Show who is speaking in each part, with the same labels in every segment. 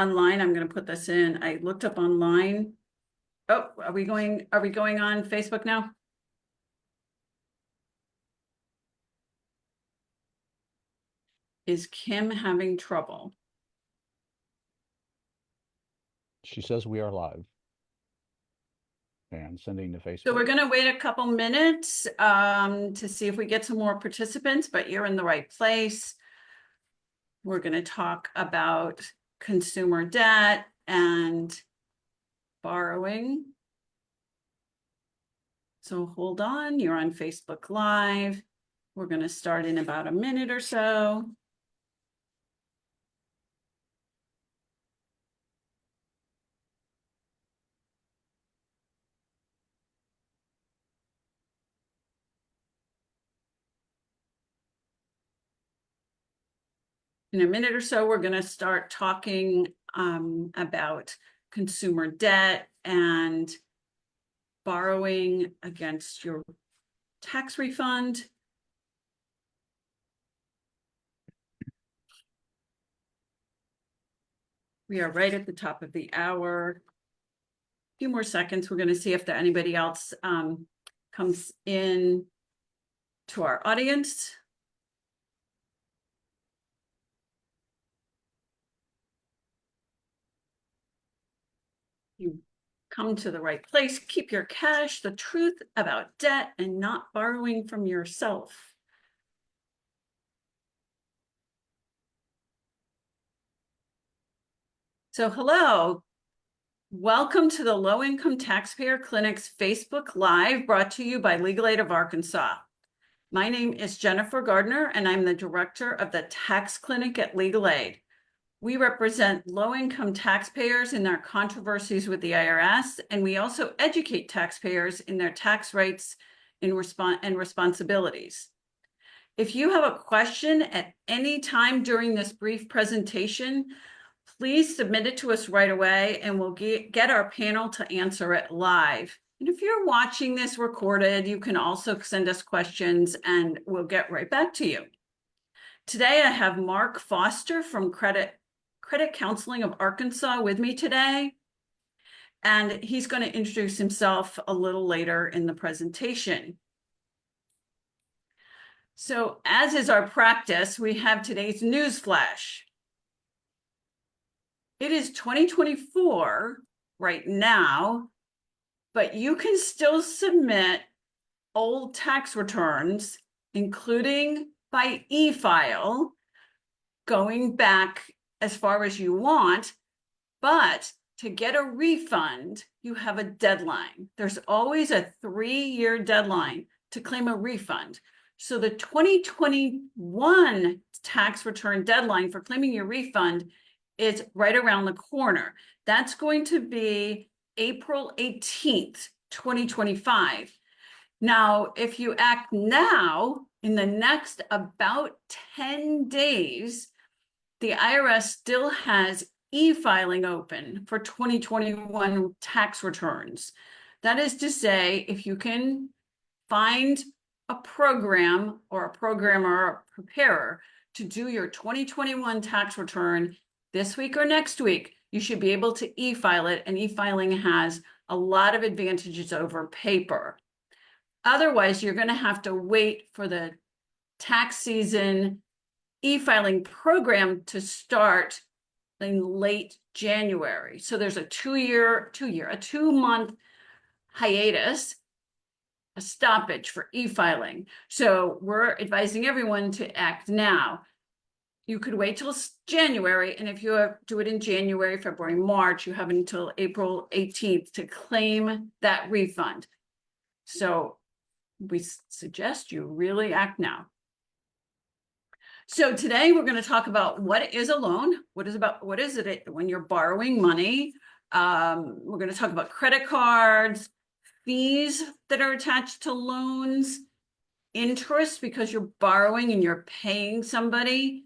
Speaker 1: Online, I'm going to put this in. I looked up online. Oh, are we going on Facebook now? Is Kim having trouble?
Speaker 2: She says we are live and sending to
Speaker 1: So we're
Speaker 2: Facebook.
Speaker 1: going to wait a couple minutes to see if we get some more participants, but you're in the right place. We're going to talk about consumer debt and borrowing. So hold on, you're on Facebook Live. We're going to start in about a minute or so. In a minute or so, we're going to start talking about consumer debt and borrowing against your tax refund. We are right at the top of the hour. A few more seconds. We're going to see if there anybody else comes in to our audience. You come to the right place. Keep your cash, the truth about debt and not borrowing from yourself. So hello, welcome to the Low Income Taxpayer Clinic's Facebook Live, brought to you by Legal Aid of Arkansas. My name is Jennifer Gardiner, and I'm the director of the Tax Clinic at Legal Aid. We represent low-income taxpayers in their controversies with the IRS, and we also educate taxpayers in their tax rights and responsibilities. If you have a question at any time during this brief presentation, please submit it to us right away, and we'll get our panel to answer it live. And if you're watching this recorded, you can also send us questions, and we'll get right back to you. Today, I have Mark Foster from Credit Counseling of Arkansas with me today, and he's going to introduce himself a little later in the presentation. So, as is our practice, we have today's news flash. It is 2024 right now, but you can still submit old tax returns, including by e-file, going back as far as you want, but to get a refund, you have a deadline. There's always a 3-year deadline to claim a refund. So the 2021 tax return deadline for claiming your refund is right around the corner. That's going to be April 18th, 2025. Now, if you act now, in the next about 10 days, the IRS still has e-filing open for 2021 tax returns. That is to say, if you can find a program or a programmer or a preparer to do your 2021 tax return this week or next week, you should be able to e-file it, and e-filing has a lot of advantages over paper. Otherwise, you're going to have to wait for the tax season e-filing program to start in late January. So there's a 2-month hiatus, a stoppage for e-filing. So we're advising everyone to act now. You could wait till January, and if you do it in January, February, March, you have until April 18th to claim that refund. So we suggest you really act now. So today we're going to talk about what is a loan, what is it when you're borrowing money. We're going to talk about credit cards, fees that are attached to loans, interest because you're borrowing and you're paying somebody.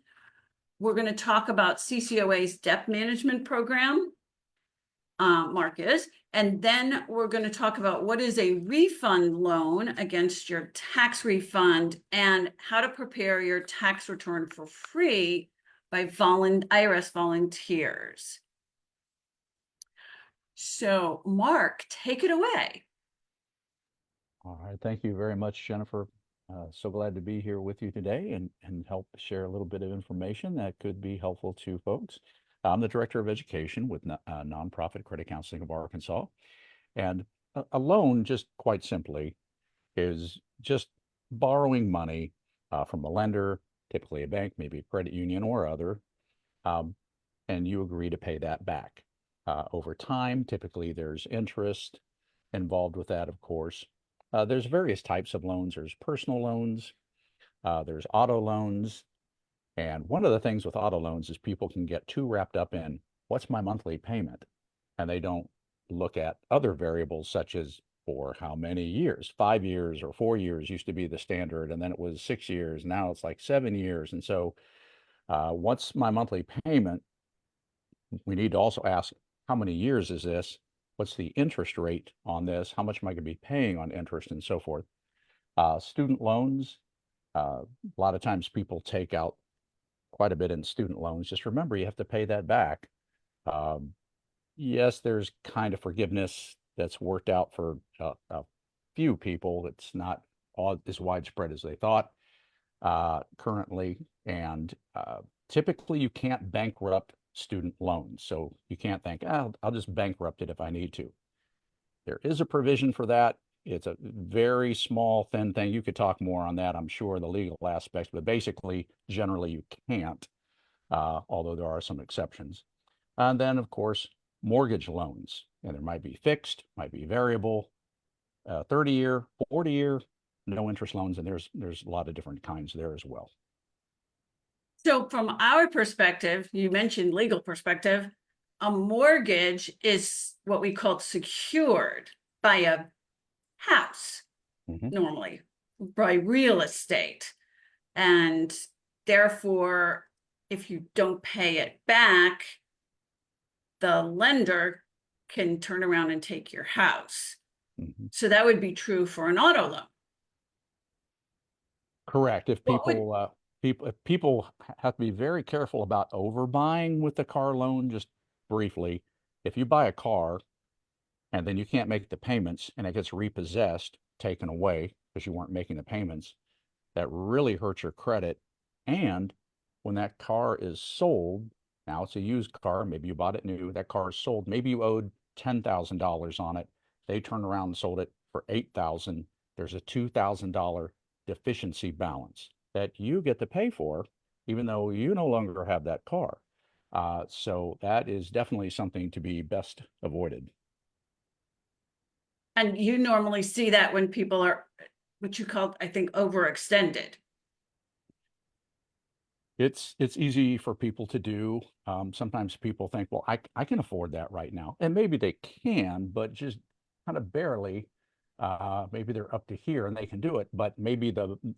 Speaker 1: We're going to talk about CCOA's debt management program, Mark is, and then we're going to talk about what is a refund loan against your tax refund and how to prepare your tax return for free by IRS volunteers. So, Mark, take it away.
Speaker 2: All right. Thank you very much, Jennifer. So glad to be here with you today and help share a little bit of information that could be helpful to folks. I'm the Director of Education with Nonprofit Credit Counseling of Arkansas. And a loan, just quite simply, is just borrowing money from a lender, typically a bank, maybe a credit union or other, um, and you agree to pay that back. Over time, typically there's interest involved with that, of course. There's various types of loans. There's personal loans, there's auto loans. And one of the things with auto loans is people can get too wrapped up in what's my monthly payment? And they don't look at other variables such as for how many years. 5 years or 4 years used to be the standard, and then it was 6 years. Now it's like 7 years. And so, what's my monthly payment? We need to also ask, how many years is this? What's the interest rate on this? How much am I going to be paying on interest and so forth? Student loans, a lot of times people take out quite a bit in student loans. Just remember, you have to pay that back. Um, yes, there's kind of forgiveness that's worked out for a few people. It's not all as widespread as they thought currently. And typically, you can't bankrupt student loans. So you can't think, oh, I'll just bankrupt it if I need to. There is a provision for that. It's a very small, thin thing. You could talk more on that, I'm sure, the legal aspects, but basically, generally, you can't, although there are some exceptions. And then, of course, mortgage loans. And there might be fixed, might be variable, 30-year, 40-year, no interest loans, and there's a lot of different kinds there as well.
Speaker 1: So, from our perspective, you mentioned legal perspective, a mortgage is what we call secured by a house,
Speaker 2: Mhm.
Speaker 1: normally, by real estate. And therefore, if you don't pay it back, the lender can turn around and take your house.
Speaker 2: Mhm.
Speaker 1: So that would be true for an auto loan.
Speaker 2: Correct. If
Speaker 1: What would
Speaker 2: people have to be very careful about overbuying with the car loan, just briefly. If you buy a car and then you can't make the payments and it gets repossessed, taken away because you weren't making the payments, that really hurts your credit. And when that car is sold, now it's a used car, maybe you bought it new, that car is sold, maybe you owed $10,000 on it. They turned around and sold it for 8,000. There's a $2,000 deficiency balance that you get to pay for, even though you no longer have that car. So that is definitely something to be best avoided.
Speaker 1: and you normally see that when people are what you call, I think, overextended.
Speaker 2: It's easy for people to do. Sometimes people think, well, I can afford that right now. And maybe they can, but just kind of barely. Maybe they're up to here and they can do it, but maybe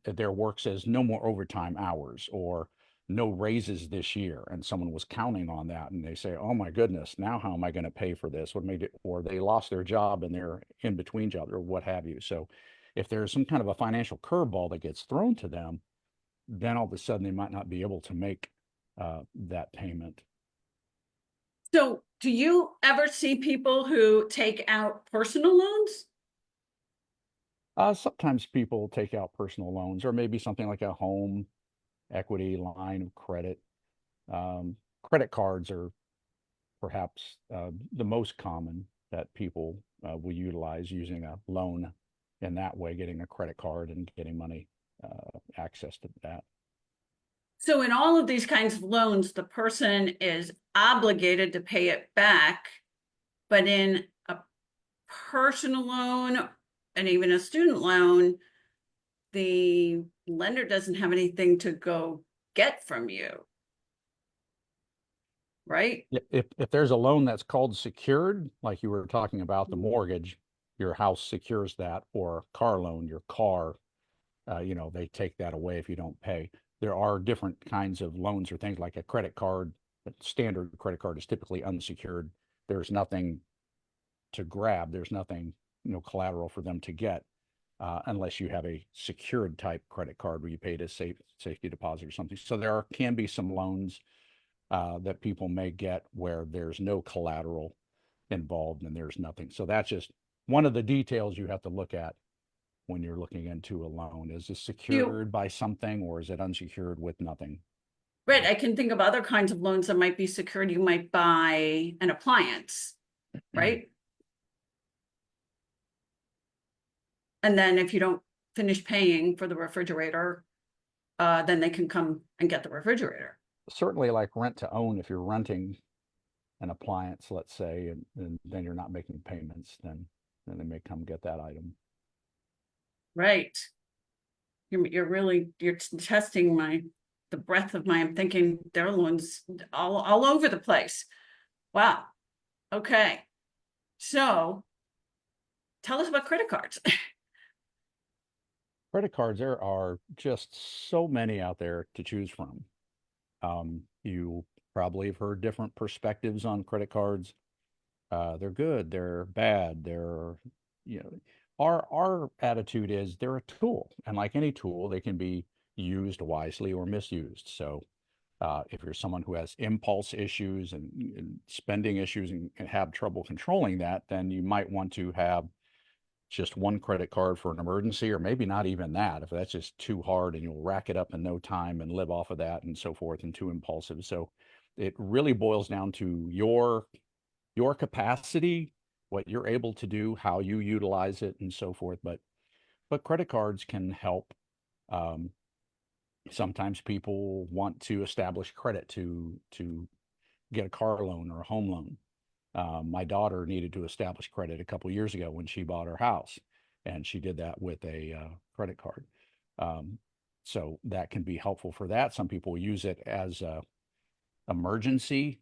Speaker 2: their work says no more overtime hours or no raises this year. And someone was counting on that and they say, oh my goodness, now how am I going to pay for this? What made it, or they lost their job and they're in between jobs or what have you. So if there's some kind of a financial curveball that gets thrown to them, then all of a sudden they might not be able to make that payment.
Speaker 1: So, do you ever see people who take out personal loans?
Speaker 2: Sometimes people take out personal loans or maybe something like a home equity line of credit. Credit cards are perhaps the most common that people will utilize using a loan in that way, getting a credit card and getting money access to that.
Speaker 1: So, in all of these kinds of loans, the person is obligated to pay it back, but in a personal loan and even a student loan, the lender doesn't have anything to go get from you, right?
Speaker 2: If there's a loan that's called secured, like you were talking about the mortgage, your house secures that, or car loan, your car, they take that away if you don't pay. There are different kinds of loans or things like a credit card. A standard credit card is typically unsecured. There's nothing to grab. There's nothing, collateral for them to get, unless you have a secured type credit card where you paid a safety deposit or something. So can be some loans that people may get where there's no collateral involved and there's nothing. So that's just one of the details you have to look at when you're looking into a loan. Is it
Speaker 1: You,
Speaker 2: secured by something or is it unsecured with nothing?
Speaker 1: right, I can think of other kinds of loans that might be secured. You might buy an appliance, right? And then if you don't finish paying for the refrigerator, then they can come and get the refrigerator.
Speaker 2: Certainly like rent to own, if you're renting an appliance, let's say, and then you're not making payments, then they may come get that item.
Speaker 1: Right. You're really, you're testing the breadth of my, I'm thinking there are loans all over the place. Wow. Okay. So tell us about credit cards.
Speaker 2: Credit cards, there are just so many out there to choose from. You probably have heard different perspectives on credit cards. They're good, they're bad, they're, you know, our attitude is they're a tool, and like any tool, they can be used wisely or misused. So if you're someone who has impulse issues and spending issues and have trouble controlling that, then you might want to have just one credit card for an emergency, or maybe not even that, if that's just too hard and you'll rack it up in no time and live off of that and so forth, and too impulsive. So it really boils down to your capacity, what you're able to do, how you utilize it, and so forth. But credit cards can help. Um, Sometimes people want to establish credit to get a car loan or a home loan. My daughter needed to establish credit a couple years ago when she bought her house, and she did that with a credit card. Um, so that can be helpful for that. Some people use it as a emergency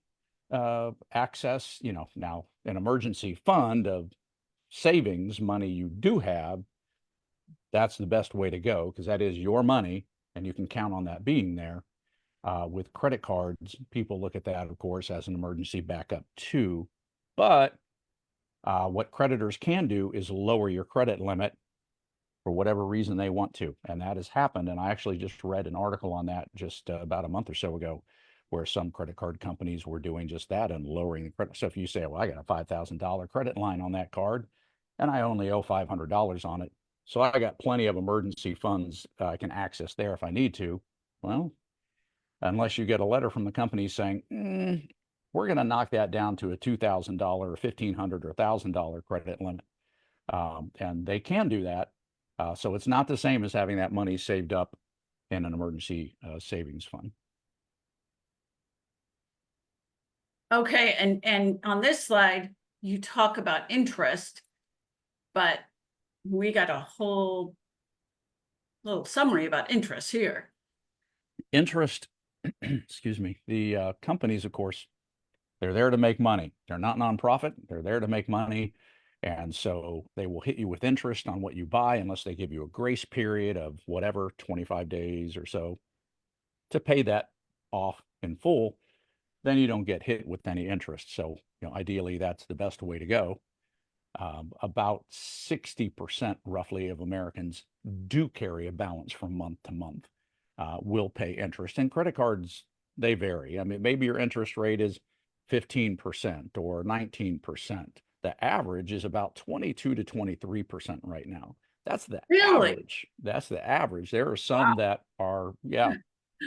Speaker 2: access. You know, now an emergency fund of savings money you do have, that's the best way to go because that is your money and you can count on that being there. With credit cards, people look at that, of course, as an emergency backup too. But what creditors can do is lower your credit limit for whatever reason they want to. And that has happened. And I actually just read an article on that just about a month or so ago, where some credit card companies were doing just that and lowering the credit. So if you say, well, I got a $5,000 credit line on that card and I only owe $500 on it, so I got plenty of emergency funds I can access there if I need to. Well, unless you get a letter from the company saying, we're going to knock that down to a $2,000 or $1,500 or $1,000 credit limit. And they can do that. So it's not the same as having that money saved up in an emergency savings fund.
Speaker 1: Okay, and on this slide, you talk about interest, but we got a whole little summary about interest here.
Speaker 2: Interest, excuse me, the companies, of course, they're there to make money. They're not nonprofit. They're there to make money. And so they will hit you with interest on what you buy unless they give you a grace period of whatever, 25 days or so to pay that off in full. Then you don't get hit with any interest. So, ideally, that's the best way to go. About 60% roughly of Americans do carry a balance from month to month, will pay interest. And credit cards, they vary. I mean, maybe your interest rate is 15% or 19%. The average is about 22 to 23% right now. That's the
Speaker 1: Really?
Speaker 2: average. That's the average. There are some
Speaker 1: Wow.
Speaker 2: that are, yeah,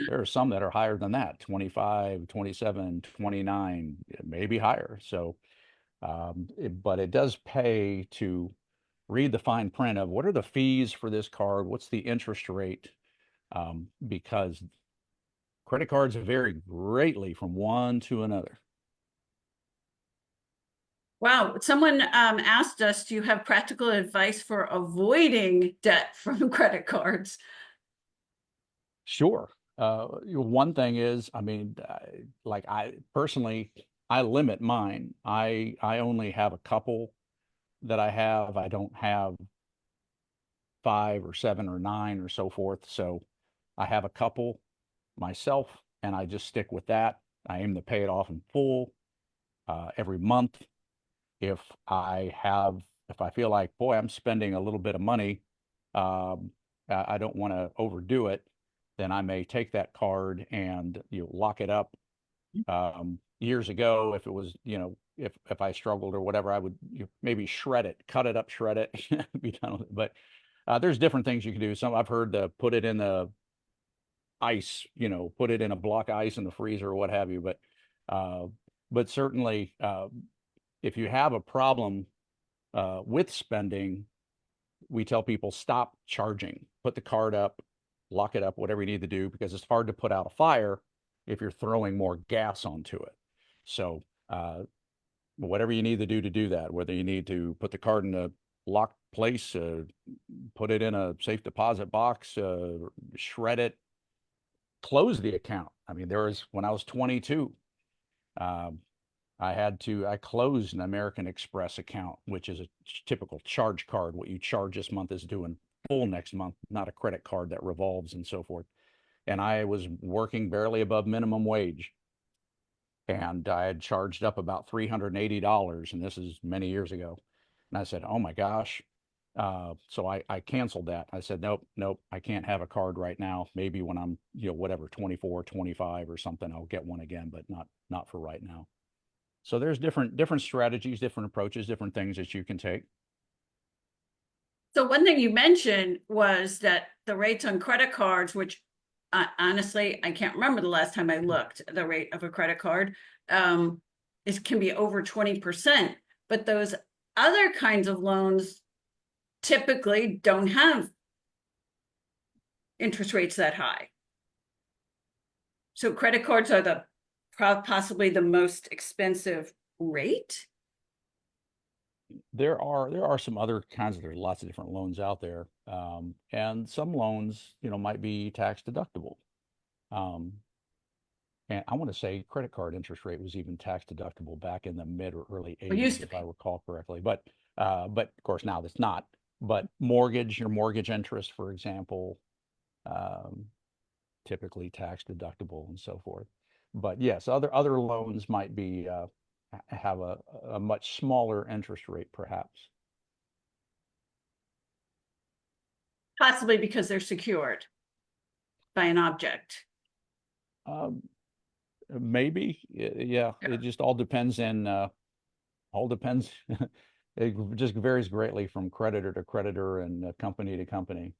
Speaker 2: there are some that are higher than that, 25, 27, 29, maybe higher. So, but it does pay to read the fine print of what are the fees for this card, what's the interest rate, because credit cards vary greatly from one to another.
Speaker 1: Wow. Someone asked us, do you have practical advice for avoiding debt from credit cards?
Speaker 2: Sure. One thing is, I mean, like I personally, I limit mine. I only have a couple that I have. I don't have five or seven or nine or so forth. So I have a couple myself, and I just stick with that. I aim to pay it off in full every month. If if I feel like, boy, I'm spending a little bit of money, um, I don't want to overdo it, then I may take that card and lock it up. Years ago, if it was if I struggled or whatever, I would maybe shred it, cut it up, shred it, be done with it. But there's different things you can do. Some I've heard put it in the ice, put it in a block of ice in the freezer or what have you. Uh, but certainly, if you have a problem with spending, we tell people stop charging, put the card up, lock it up, whatever you need to do, because it's hard to put out a fire if you're throwing more gas onto it. So, whatever you need to do that, whether you need to put the card in a locked place, put it in a safe deposit box, shred it, close the account. I mean, when I was 22, um, I closed an American Express account, which is a typical charge card. What you charge this month is due in full next month, not a credit card that revolves and so forth. And I was working barely above minimum wage. And I had charged up about $380, and this is many years ago. And I said, oh my gosh. So I canceled that. I said, nope, I can't have a card right now. Maybe when I'm, whatever, 24, 25 or something, I'll get one again, but not for right now. So there's different strategies, different approaches, different things that you can take.
Speaker 1: So one thing you mentioned was that the rates on credit cards, which honestly, I can't remember the last time I looked, the rate of a credit card, can be over 20%. But those other kinds of loans typically don't have interest rates that high. So credit cards are possibly the most expensive rate.
Speaker 2: There are some other kinds there's lots of different loans out there. And some loans, might be tax deductible. Um, and I want to say credit card interest rate was even tax deductible back in the mid or early
Speaker 1: It used
Speaker 2: 80s,
Speaker 1: to
Speaker 2: if I
Speaker 1: be.
Speaker 2: recall correctly. But of course now it's not. But your mortgage interest, for example, um, typically tax deductible and so forth. But yes, other loans might be have a much smaller interest rate, perhaps.
Speaker 1: Possibly because they're secured by an object.
Speaker 2: Um, Maybe, yeah. It just all depends all depends. It just varies greatly from creditor to creditor and company to company.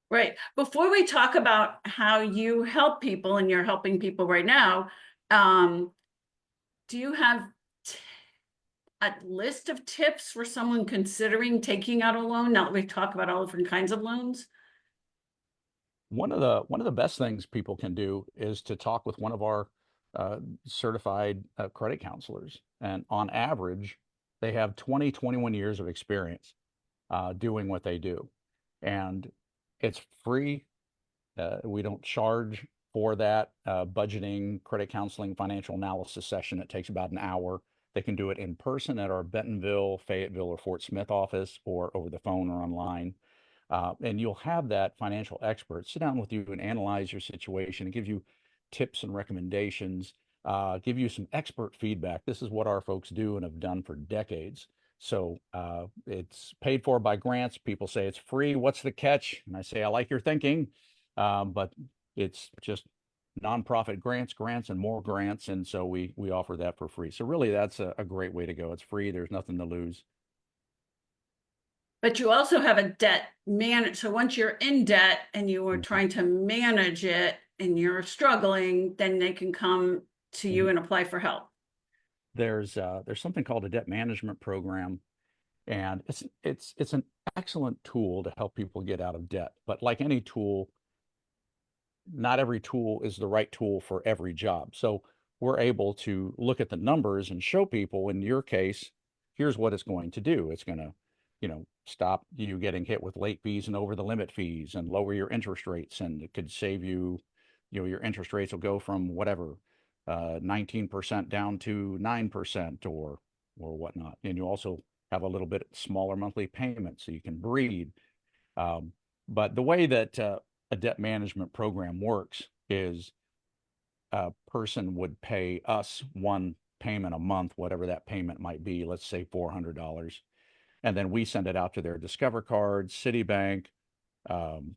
Speaker 1: Right. Before we talk about how you help people, and you're helping people right now, um, do you have a list of tips for someone considering taking out a loan? Now that we've talked about all different kinds of loans.
Speaker 2: One of the best things people can do is to talk with one of our certified credit counselors. And on average, they have 20, 21 years of experience doing what they do. And it's free. We don't charge for that budgeting, credit counseling, financial analysis session. It takes about an hour. They can do it in person at our Bentonville, Fayetteville, or Fort Smith office, or over the phone or online. And you'll have that financial expert sit down with you and analyze your situation and give you tips and recommendations, give you some expert feedback. This is what our folks do and have done for decades. So it's paid for by grants. People say it's free. What's the catch? And I say, I like your thinking, but it's just nonprofit grants, and more grants. And so we offer that for free. So really, that's a great way to go. It's free. There's nothing to lose.
Speaker 1: But you also have a debt manage. So once you're in debt and you are
Speaker 2: Mhm.
Speaker 1: trying to manage it and you're struggling, then they can come to you
Speaker 2: Mhm.
Speaker 1: and apply for help.
Speaker 2: There's something called a debt management program, and it's an excellent tool to help people get out of debt. But like any tool, not every tool is the right tool for every job. So we're able to look at the numbers and show people, in your case, here's what it's going to do. It's going to, stop you getting hit with late fees and over the limit fees and lower your interest rates. And it could save you, your interest rates will go from whatever, 19% down to 9% or whatnot. And you also have a little bit smaller monthly payment so you can breathe. Um, but the way that a debt management program works is a person would pay us one payment a month, whatever that payment might be, let's say $400. And then we send it out to their Discover card, Citibank, um,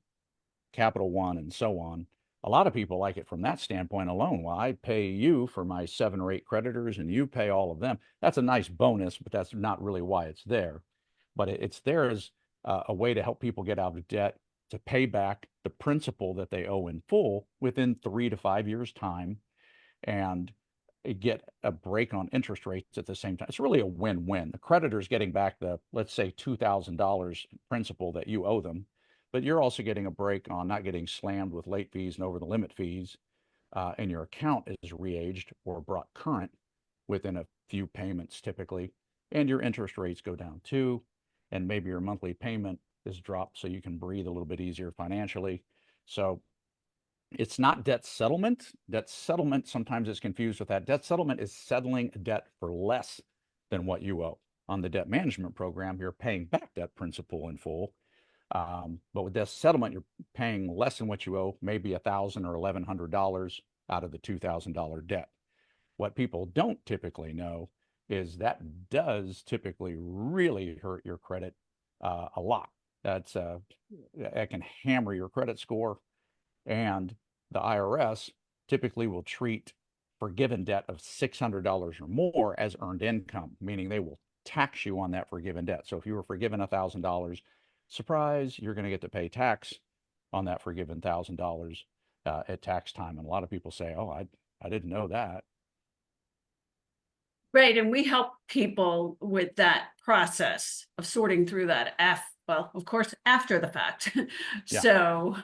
Speaker 2: Capital One, and so on. a lot of people like it from that standpoint alone. Well, I pay you for my 7 or 8 creditors and you pay all of them. That's a nice bonus, but that's not really why it's there. But it's there as a way to help people get out of debt, to pay back the principal that they owe in full within 3 to 5 years' time, and get a break on interest rates at the same time. It's really a win-win. The creditor's getting back the, let's say, $2,000 principal that you owe them, but you're also getting a break on not getting slammed with late fees and over the limit fees, and your account is re-aged or brought current within a few payments typically, and your interest rates go down too, and maybe your monthly payment is dropped so you can breathe a little bit easier financially. So it's not debt settlement. Debt settlement sometimes is confused with that. Debt settlement is settling a debt for less than what you owe. On the debt management program, you're paying back that principal in full. But with debt settlement, you're paying less than what you owe, maybe $1,000 or $1,100 out of the $2,000 debt. What people don't typically know is that does typically really hurt your credit a lot. That can hammer your credit score, and the IRS typically will treat forgiven debt of $600 or more as earned income, meaning they will tax you on that forgiven debt. So if you were forgiven $1,000, surprise, you're going to get to pay tax on that forgiven $1,000 at tax time. And a lot of people say, oh, I didn't know that.
Speaker 1: Right, and we help people with that process of sorting through that well, of course, after the fact.
Speaker 2: Yeah.
Speaker 1: So,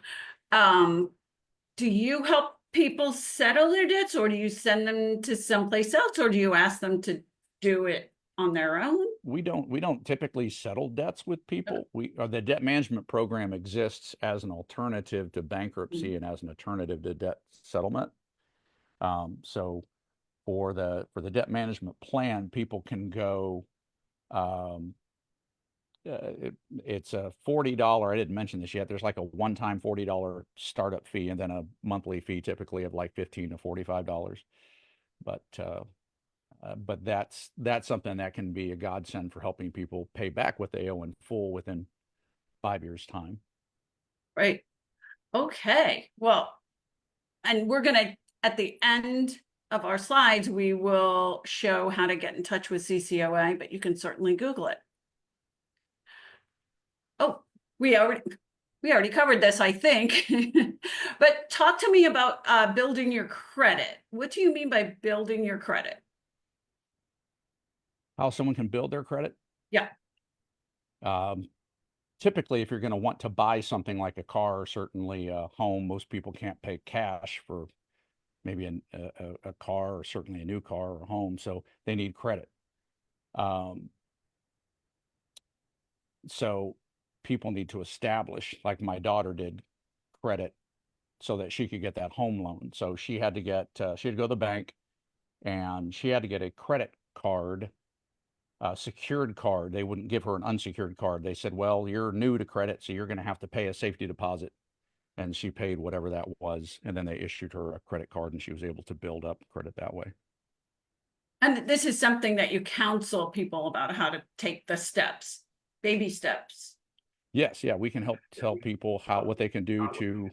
Speaker 1: do you help people settle their debts, or do you send them to someplace else, or do you ask them to do it on their own?
Speaker 2: We don't typically settle debts with people. The debt management program exists as an alternative to bankruptcy and as an alternative to debt settlement. So for the debt management plan, people can go. It's a $40. I didn't mention this yet. There's like a one-time $40 startup fee, and then a monthly fee typically of like $15 to $45. But that's something that can be a godsend for helping people pay back what they owe in full within 5 years' time.
Speaker 1: Right. Okay. Well, and we're gonna, at the end of our slides, we will show how to get in touch with CCOA, but you can certainly Google it. Oh, we already covered this, I think. But talk to me about building your credit. What do you mean by building your credit?
Speaker 2: How someone can build their credit?
Speaker 1: Yeah.
Speaker 2: Typically, if you're going to want to buy something like a car, certainly a home, most people can't pay cash for maybe a car, or certainly a new car or a home, so they need credit. So people need to establish, like my daughter did, credit so that she could get that home loan. So she had to go to the bank, and she had to get a credit card, secured card. They wouldn't give her an unsecured card. They said, well, you're new to credit, so you're going to have to pay a safety deposit. And she paid whatever that was, and then they issued her a credit card, and she was able to build up credit that way.
Speaker 1: And this is something that you counsel people about, how to take the steps, baby steps.
Speaker 2: Yes, yeah, we can help tell people what they can do to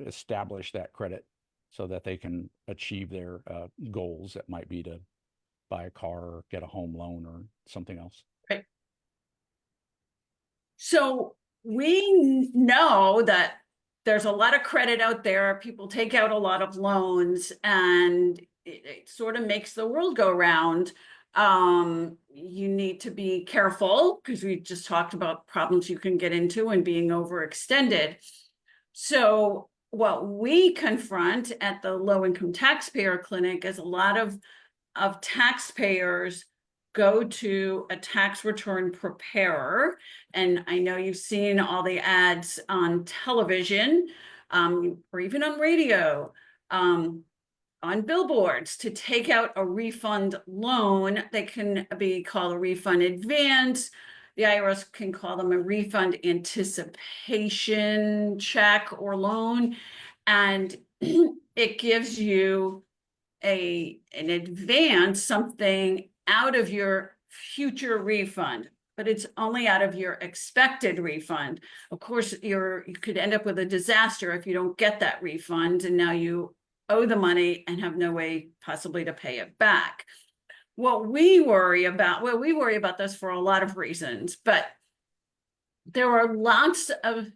Speaker 2: establish that credit so that they can achieve their goals. That might be to buy a car or get a home loan or something else.
Speaker 1: Right. So we know that there's a lot of credit out there. People take out a lot of loans, and it sort of makes the world go round. You need to be careful, because we just talked about problems you can get into and being overextended. So what we confront at the Low Income Taxpayer Clinic is a lot of taxpayers go to a tax return preparer. And I know you've seen all the ads on television, or even on radio, on billboards, to take out a refund loan. They can be called a refund advance. The IRS can call them a refund anticipation check or loan. And it gives you an advance, something out of your future refund. but it's only out of your expected refund. Of course, you could end up with a disaster if you don't get that refund, and now you owe the money and have no way possibly to pay it back. Well, we worry about this for a lot of reasons, but there are lots of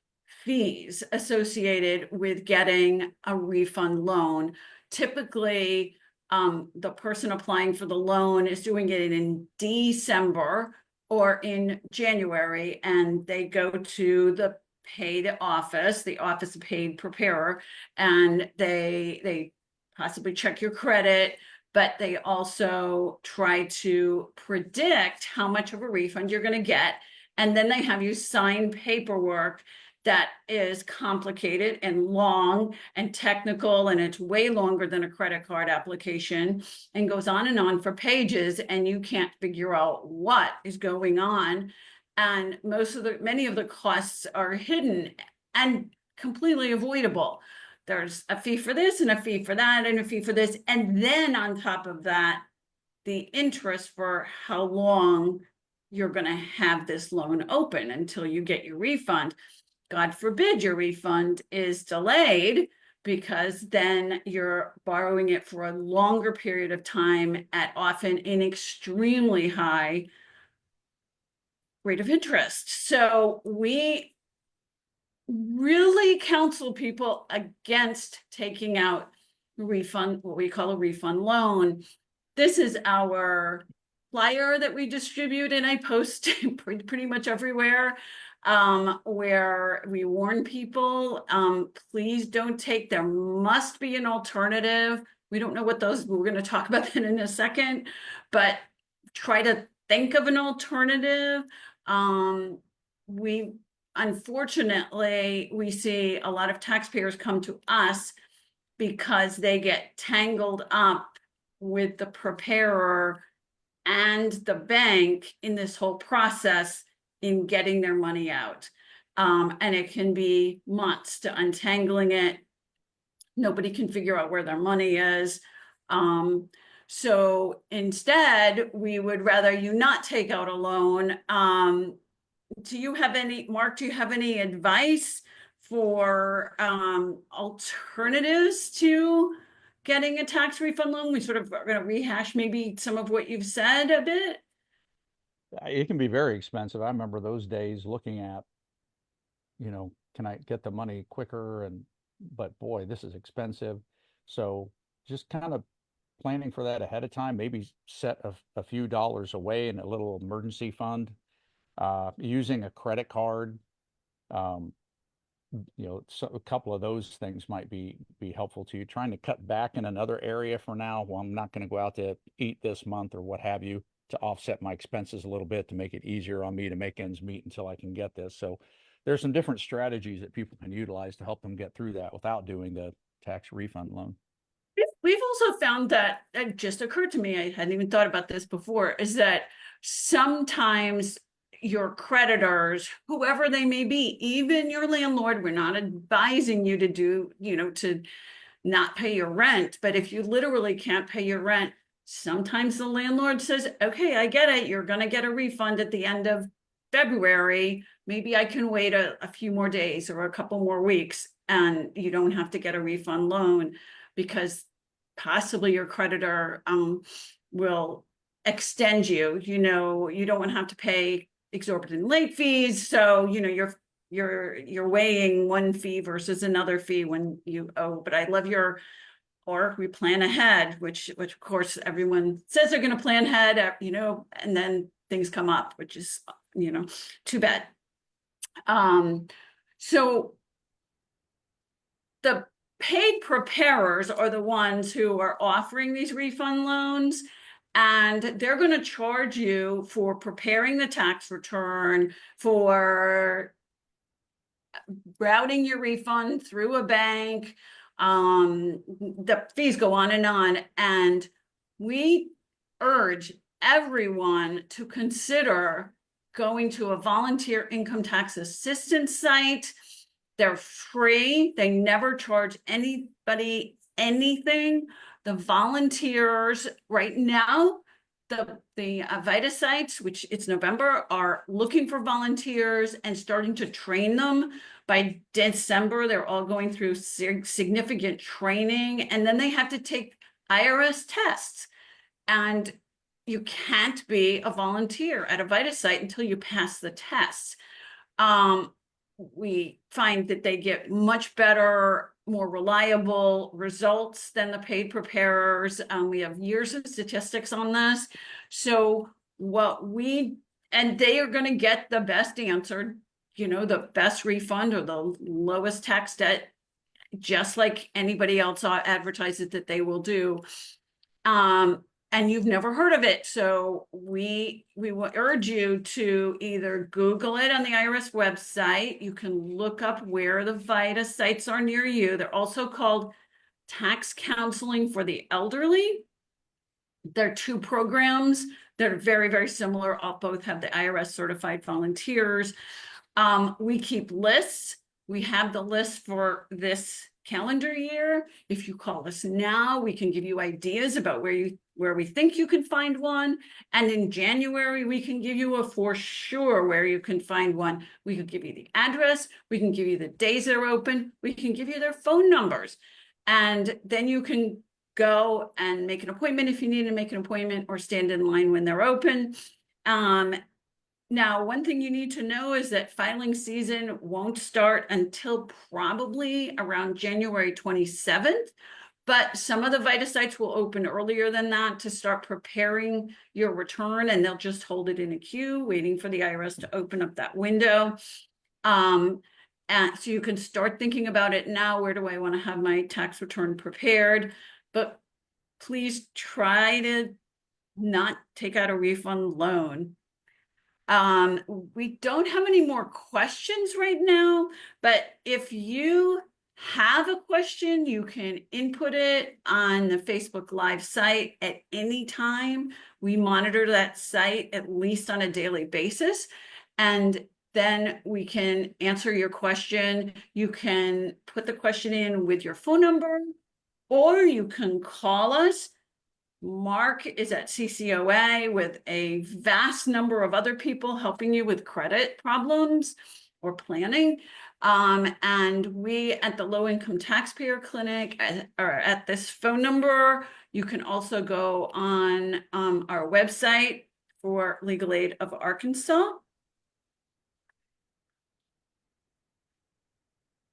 Speaker 1: fees associated with getting a refund loan. Typically, the person applying for the loan is doing it in December or in January, and they go to the paid office, the office of paid preparer, and they possibly check your credit, but they also try to predict how much of a refund you're going to get. And then they have you sign paperwork that is complicated and long and technical, and it's way longer than a credit card application, and goes on for pages, and you can't figure out what is going on. And many of the costs are hidden and completely avoidable. There's a fee for this and a fee for that and a fee for this. And then on top of that, the interest for how long you're going to have this loan open until you get your refund. God forbid your refund is delayed, because then you're borrowing it for a longer period of time at often an extremely high rate of interest. So we really counsel people against taking out refund, what we call a refund loan. This is our flyer that we distribute, and I post pretty much everywhere, where we warn people, please don't take, there must be an alternative. We don't know what those, we're going to talk about that in a second, but try to think of an alternative. Unfortunately, we see a lot of taxpayers come to us because they get tangled up with the preparer and the bank in this whole process in getting their money out. And it can be months to untangling it. Nobody can figure out where their money is. So instead, we would rather you not take out a loan. Mark, do you have any advice for alternatives to getting a tax refund loan? We sort of are going to rehash maybe some of what you've said a bit.
Speaker 2: It can be very expensive. I remember those days looking at, can I get the money quicker? But boy, this is expensive. So just kind of planning for that ahead of time, maybe set a few dollars away in a little emergency fund, using a credit card. So a couple of those things might be helpful to you. Trying to cut back in another area for now. Well, I'm not going to go out to eat this month or what have you, to offset my expenses a little bit, to make it easier on me to make ends meet until I can get this. So there's some different strategies that people can utilize to help them get through that without doing the tax refund loan.
Speaker 1: We've also found that, it just occurred to me, I hadn't even thought about this before, is that sometimes your creditors, whoever they may be, even your landlord, we're not advising you to to not pay your rent, but if you literally can't pay your rent, sometimes the landlord says, okay, I get it, you're going to get a refund at the end of February. Maybe I can wait a few more days or a couple more weeks, and you don't have to get a refund loan, because possibly your creditor will extend you. You don't want to have to pay exorbitant late fees, so you're weighing one fee versus another fee when you owe. But I love or we plan ahead, which of course everyone says they're going to plan ahead, and then things come up, which is too bad. So the paid preparers are the ones who are offering these refund loans, and they're going to charge you for preparing the tax return, for routing your refund through a bank. The fees go on, and we urge everyone to consider going to a volunteer income tax assistance site. They're free. They never charge anybody anything. The volunteers right now, the Vita sites, which it's November, are looking for volunteers and starting to train them. By December, they're all going through significant training, and then they have to take IRS tests. And you can't be a volunteer at a Vita site until you pass the tests. We find that they get much better, more reliable results than the paid preparers. We have years of statistics on this. So and they are going to get the best answer, the best refund or the lowest tax debt, just like anybody else advertises that they will do. And you've never heard of it. So we will urge you to either Google it on the IRS website. You can look up where the Vita sites are near you. They're also called Tax Counseling for the Elderly. They're two programs. They're very, very similar. Both have the IRS certified volunteers. We keep lists. We have the list for this calendar year. If you call us now, we can give you ideas about where we think you can find one. And in January, we can give you a for sure where you can find one. We could give you the address. We can give you the days they're open. We can give you their phone numbers. And then you can go and make an appointment if you need to make an appointment, or stand in line when they're open. Now, one thing you need to know is that filing season won't start until probably around January 27th, but some of the Vita sites will open earlier than that to start preparing your return, and they'll just hold it in a queue waiting for the IRS to open up that window. And so you can start thinking about it now. Where do I want to have my tax return prepared? But please try to not take out a refund loan. We don't have any more questions right now, but if you have a question, you can input it on the Facebook Live site at any time. We monitor that site at least on a daily basis, and then we can answer your question. You can put the question in with your phone number, or you can call us. Mark is at CCOA with a vast number of other people helping you with credit problems or planning. And we at the Low Income Taxpayer Clinic are at this phone number. You can also go on our website for Legal Aid of Arkansas.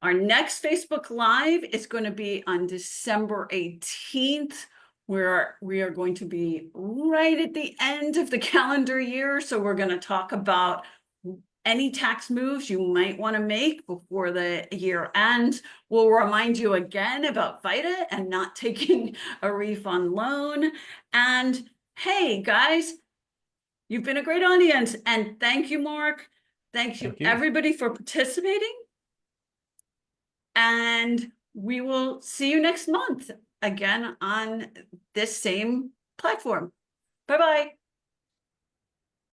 Speaker 1: Our next Facebook Live is going to be on December 18th. Where we are going to be right at the end of the calendar year. So we're going to talk about any tax moves you might want to make before the year ends. We'll remind you again about Vita and not taking a refund loan. And hey, guys, you've been a great audience. And thank you, Mark. Thank you, everybody, for participating. And we will see you next month again on this same platform. Bye-bye.